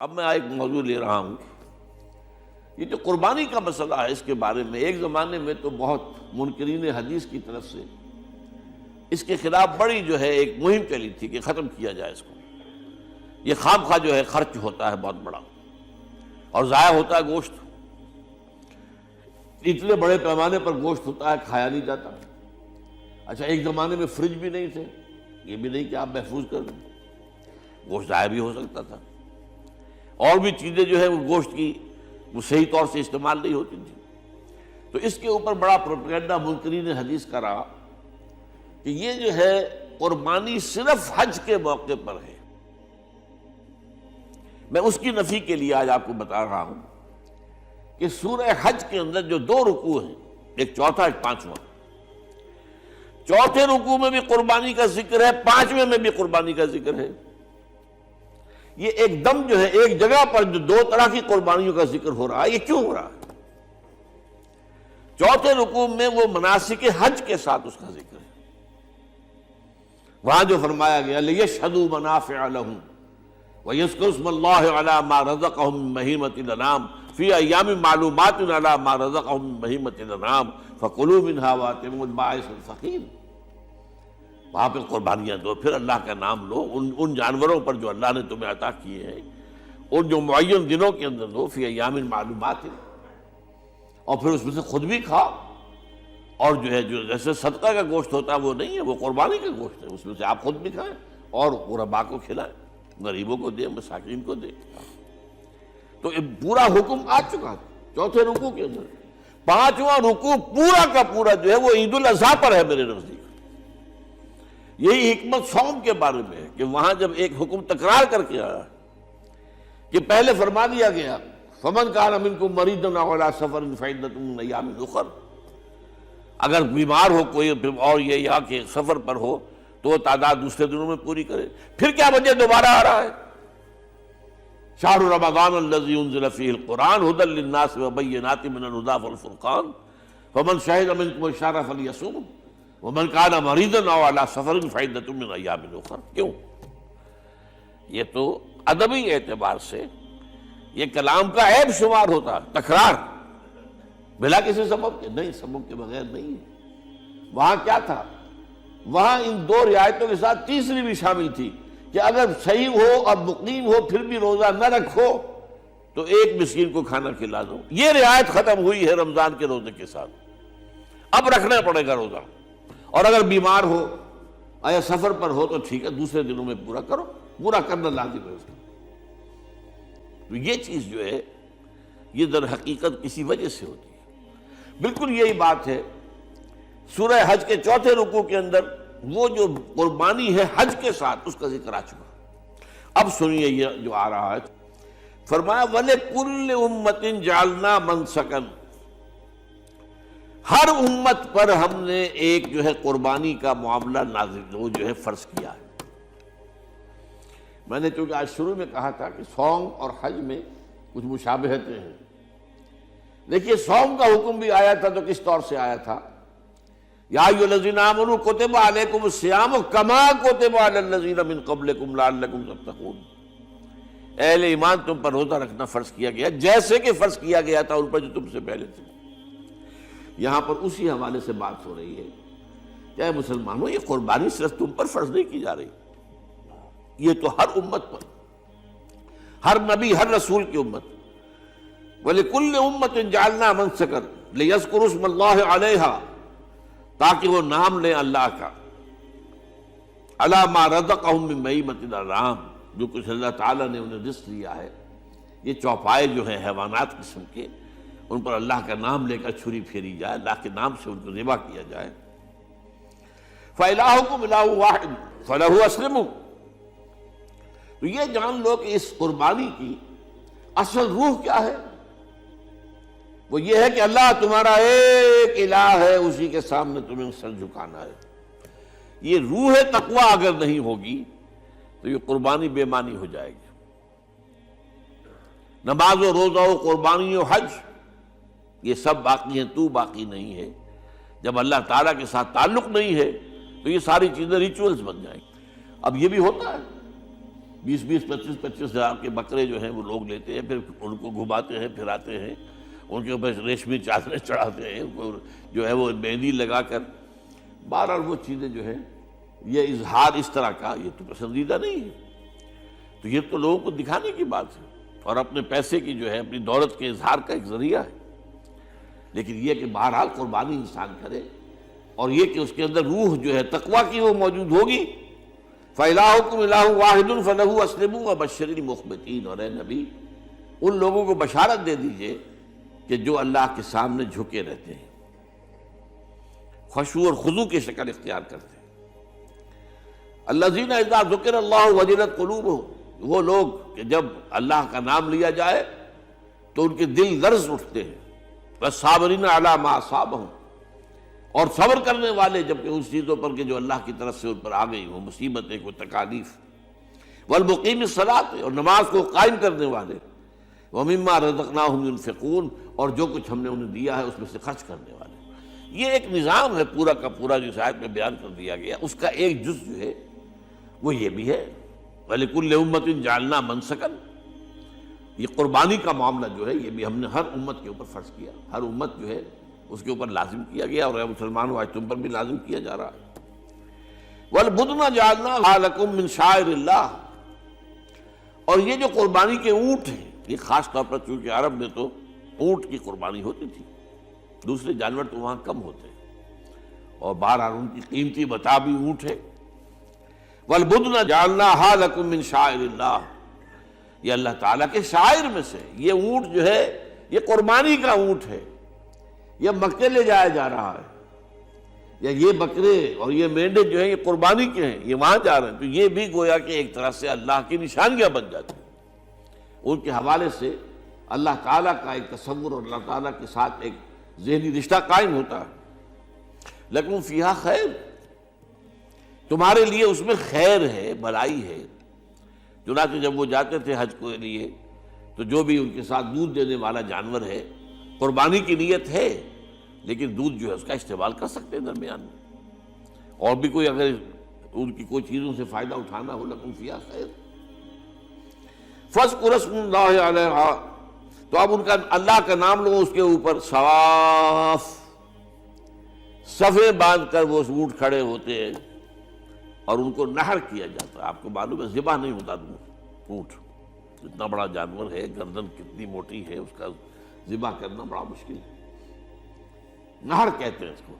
اب میں ایک موضوع لے رہا ہوں، یہ جو قربانی کا مسئلہ ہے، اس کے بارے میں ایک زمانے میں تو بہت منکرین حدیث کی طرف سے اس کے خلاف بڑی جو ہے ایک مہم چلی تھی کہ ختم کیا جائے اس کو۔ یہ خام خواہ جو ہے خرچ ہوتا ہے بہت بڑا اور ضائع ہوتا ہے گوشت، اتنے بڑے پیمانے پر گوشت ہوتا ہے، کھایا نہیں جاتا۔ اچھا، ایک زمانے میں فریج بھی نہیں تھے، یہ بھی نہیں کہ آپ محفوظ کر دیں، گوشت ضائع بھی ہو سکتا تھا، اور بھی چیزیں جو ہے وہ گوشت کی وہ صحیح طور سے استعمال نہیں ہوتی تھی۔ تو اس کے اوپر بڑا پروپیگنڈا منکرین حدیث کا رہا کہ یہ جو ہے قربانی صرف حج کے موقع پر ہے۔ میں اس کی نفی کے لیے آج آپ کو بتا رہا ہوں کہ سورہ حج کے اندر جو دو رکوع ہیں، ایک چوتھا ایک پانچواں، چوتھے رکوع میں بھی قربانی کا ذکر ہے، پانچویں میں بھی قربانی کا ذکر ہے۔ یہ ایک دم جو ہے ایک جگہ پر جو دو طرح کی قربانیوں کا ذکر ہو رہا ہے، یہ کیوں ہو رہا ہے؟ چوتھے رکوع میں وہ مناسک حج کے ساتھ اس کا ذکر ہے، وہاں جو فرمایا گیا لِيَشْهَدُوا مَنَافِعَ لَهُمْ وَيَذْكُرُوا اسْمَ اللَّهِ عَلَىٰ مَا رَزَقَهُم مِّن بَهِيمَةِ الْأَنْعَامِ فِي أَيَّامٍ مَّعْلُومَاتٍ عَلَىٰ مَا رَزَقَهُم مِّن بَهِيمَةِ الْأَنْعَامِ فَكُلُوا مِنْهَا وَأَطْعِمُوا الْبَائِسَ الْفَقِيرَ۔ وہاں پہ قربانیاں دو، پھر اللہ کا نام لو، ان جانوروں پر جو اللہ نے تمہیں عطا کیے ہیں ان جو معین دنوں کے اندر دو، فی ایام معلومات، اور پھر اس میں سے خود بھی کھاؤ، اور جو ہے جو جیسے صدقہ کا گوشت ہوتا ہے وہ نہیں ہے، وہ قربانی کا گوشت ہے، اس میں سے آپ خود بھی کھائیں اور غرباء کو کھلائیں، غریبوں کو دیں، مساکین کو دیں۔ تو یہ پورا حکم آ چکا ہے چوتھے رکوع کے اندر۔ پانچواں رکوع پورا کا پورا جو ہے وہ عید الاضحیٰ پر ہے میرے نزدیک۔ یہی حکمت صوم کے بارے میں ہے کہ وہاں جب ایک حکم تکرار کر کے آیا کہ پہلے فرما دیا گیا فَمَنْ كَانَ مِنْكُمْ مَرِيضًا أَوْ عَلَىٰ سَفَرٍ فَعِدَّةٌ مِّنْ أَيَّامٍ أُخَرَ، اگر بیمار ہو کوئی اور یہ یا کہ سفر پر ہو تو وہ تعداد دوسرے دنوں میں پوری کرے۔ پھر کیا وجہ دوبارہ آ رہا ہے؟ شہر رمضان الذی انزل فیہ القرآن ھدی للناس وبینات من الھدی والفرقان فمن شہد منکم الشہر فلیصمہ ومن کان مریضا او علی سفر فعدۃ من ایام اخر۔ کیوں؟ یہ تو ادبی اعتبار سے یہ کلام کا عیب شمار ہوتا ہے، تکرار بلا کسی سبب کے، نہیں، سبب کے بغیر نہیں ہے۔ وہاں کیا تھا؟ وہاں ان دو رعایتوں کے ساتھ تیسری بھی شامل تھی کہ اگر صحیح ہو اور مقیم ہو پھر بھی روزہ نہ رکھو تو ایک مسکین کو کھانا کھلا دو۔ یہ رعایت ختم ہوئی ہے رمضان کے روزے کے ساتھ، اب رکھنا پڑے گا روزہ، اور اگر بیمار ہو یا سفر پر ہو تو ٹھیک ہے، دوسرے دنوں میں پورا کرو، پورا کرنا لازم ہے اس کا۔ تو یہ چیز جو ہے یہ در حقیقت کسی وجہ سے ہوتی ہے۔ بالکل یہی بات ہے سورہ حج کے چوتھے رکوع کے اندر، وہ جو قربانی ہے حج کے ساتھ اس کا ذکر آ چکا۔ اب سنیے یہ جو آ رہا ہے، فرمایا وَلِكُلِّ أُمَّةٍ جَعَلْنَا مَنْسَكًا، ہر امت پر ہم نے ایک جو ہے قربانی کا معاملہ نازل وہ جو ہے فرض کیا ہے۔ میں نے چونکہ آج شروع میں کہا تھا کہ صوم اور حج میں کچھ مشابہتیں ہیں۔ دیکھیے صوم کا حکم بھی آیا تھا تو کس طور سے آیا تھا؟ یا ایھا الذین آمنوا کتب علیکم الصیام کما کتب علی الذین من قبلکم لعلکم تتقون، اہل ایمان تم پر روزہ رکھنا فرض کیا گیا جیسے کہ فرض کیا گیا تھا ان پر جو تم سے پہلے تھے۔ یہاں پر اسی حوالے سے بات ہو رہی ہے کہ اے مسلمانوں، یہ قربانی صرف تم پر فرض نہیں کی جا رہی، یہ تو ہر امت پر، ہر نبی ہر رسول کی امت۔ وَلِكُلِّ أُمَّةٍ جَعَلْنَا مَنْسَكًا لِيَذْكُرُوا اسْمَ اللَّهِ عَلَيْهَا، تاکہ وہ نام لیں اللہ کا، عَلَىٰ مَا رَزَقَهُم مِّن بَهِيمَةِ الْأَنْعَامِ، جو کچھ اللہ تعالیٰ نے انہیں رزق دیا ہے۔ یہ چوپائے جو ہیں حیوانات قسم کے، ان پر اللہ کا نام لے کر چھری پھیری جائے، اللہ کے نام سے ان کو ذبح کیا جائے۔ فَإِلَٰهُكُمْ إِلَٰهٌ وَاحِدٌ فَلَهُ أَسْلِمُوا۔ تو یہ جان لو کہ اس قربانی کی اصل روح کیا ہے؟ وہ یہ ہے کہ اللہ تمہارا ایک الہ ہے، اسی کے سامنے تمہیں سر جھکانا ہے۔ یہ روح تقویٰ اگر نہیں ہوگی تو یہ قربانی بے معنی ہو جائے گی۔ نماز و روزہ و قربانی و حج یہ سب باقی ہیں، تو باقی نہیں ہے۔ جب اللہ تعالیٰ کے ساتھ تعلق نہیں ہے تو یہ ساری چیزیں ریچولز بن جائیں گی۔ اب یہ بھی ہوتا ہے 20 25 ہزار کے بکرے جو ہیں وہ لوگ لیتے ہیں، پھر ان کو گھماتے ہیں، پھراتے ہیں، ان کے اوپر ریشمی چادریں چڑھاتے ہیں، ان کو جو ہے وہ مہندی لگا کر، بہرحال وہ چیزیں جو ہے یہ اظہار اس طرح کا یہ تو پسندیدہ نہیں ہے. تو یہ تو لوگوں کو دکھانے کی بات ہے اور اپنے پیسے کی جو ہے اپنی دولت کے اظہار کا ایک ذریعہ ہے. لیکن یہ کہ بہرحال قربانی انسان کرے اور یہ کہ اس کے اندر روح جو ہے تقویٰ کی وہ موجود ہوگی. فَإِلَٰهُكُمْ إِلَٰهٌ وَاحِدٌ فَلَهُ أَسْلِمُوا وَبَشِّرِ الْمُخْبِتِينَ. اور اے نبی ان لوگوں کو بشارت دے دیجئے کہ جو اللہ کے سامنے جھکے رہتے ہیں، خشوع اور خضوع کی شکل اختیار کرتے ہیں. الَّذِينَ إِذَا ذُكِرَ اللَّهُ وَجِلَتْ قُلُوبُهُمْ، وہ لوگ کہ جب اللہ کا نام لیا جائے تو ان کے دل لرز اٹھتے ہیں. وَالصَّابِرِينَ عَلَىٰ مَا أَصَابَهُمْ، اور صبر کرنے والے جبکہ اس چیزوں پر کہ جو اللہ کی طرف سے ان پر آ گئی، وہ مصیبتیں، کوئی تکالیف. والمقیم الصلاۃ، اور نماز کو قائم کرنے والے. ومما رزقناہم ينفقون، اور جو کچھ ہم نے انہیں دیا ہے اس میں سے خرچ کرنے والے. یہ ایک نظام ہے پورا کا پورا جو آیت میں بیان کر دیا گیا. اس کا ایک جز جو ہے وہ یہ بھی ہے وَلِكُلِّ أُمَّةٍ جَعَلْنَا مَنْسَكًا. یہ قربانی کا معاملہ جو ہے یہ بھی ہم نے ہر امت کے اوپر فرض کیا، ہر امت جو ہے اس کے اوپر لازم کیا گیا، اور اے مسلمانوں آج تم پر بھی لازم کیا جا رہا ہے. وَالْبُدْنَ جَعَلْنَاهَا لَكُم مِّن شَعَائِرِ اللَّهِ، اور یہ جو قربانی کے اونٹ ہیں، یہ خاص طور پر چونکہ عرب میں تو اونٹ کی قربانی ہوتی تھی، دوسرے جانور تو وہاں کم ہوتے ہیں، اور بہرحال ان کی قیمتی متاع بھی اونٹ ہے. وَالْبُدْنَ جَعَلْنَاهَا لَكُم مِّن شَعَائِرِ اللَّهِ، یہ اللہ تعالیٰ کے شعائر میں سے یہ اونٹ جو ہے یہ قربانی کا اونٹ ہے، یہ مکے لے جایا جا رہا ہے، یا یہ بکرے اور یہ مینڈے جو ہیں یہ قربانی کے ہیں، یہ وہاں جا رہے ہیں. تو یہ بھی گویا کہ ایک طرح سے اللہ کی نشانیاں بن جاتی ہیں. ان کے حوالے سے اللہ تعالیٰ کا ایک تصور اور اللہ تعالیٰ کے ساتھ ایک ذہنی رشتہ قائم ہوتا ہے. لیکن فیہا خیر، تمہارے لیے اس میں خیر ہے، بھلائی ہے. چنانچہ جب وہ جاتے تھے حج کے لیے تو جو بھی ان کے ساتھ دودھ دینے والا جانور ہے، قربانی کی نیت ہے لیکن دودھ جو ہے اس کا استعمال کر سکتے ہیں درمیان میں، اور بھی کوئی اگر ان کی کوئی چیزوں سے فائدہ اٹھانا ہو. لکم فیہا خیر. فاذکروا اسم اللہ علیہا، تو اب ان کا اللہ کا نام لو اس کے اوپر. صواف، صفیں باندھ کر وہ اونٹ کھڑے ہوتے ہیں اور ان کو نحر کیا جاتا ہے. آپ کو معلوم ہے ذبح نہیں ہوتا اونٹ، اتنا بڑا جانور ہے، گردن کتنی موٹی ہے، اس کا ذبح کرنا بڑا مشکل ہے. نہر کہتے ہیں اس کو.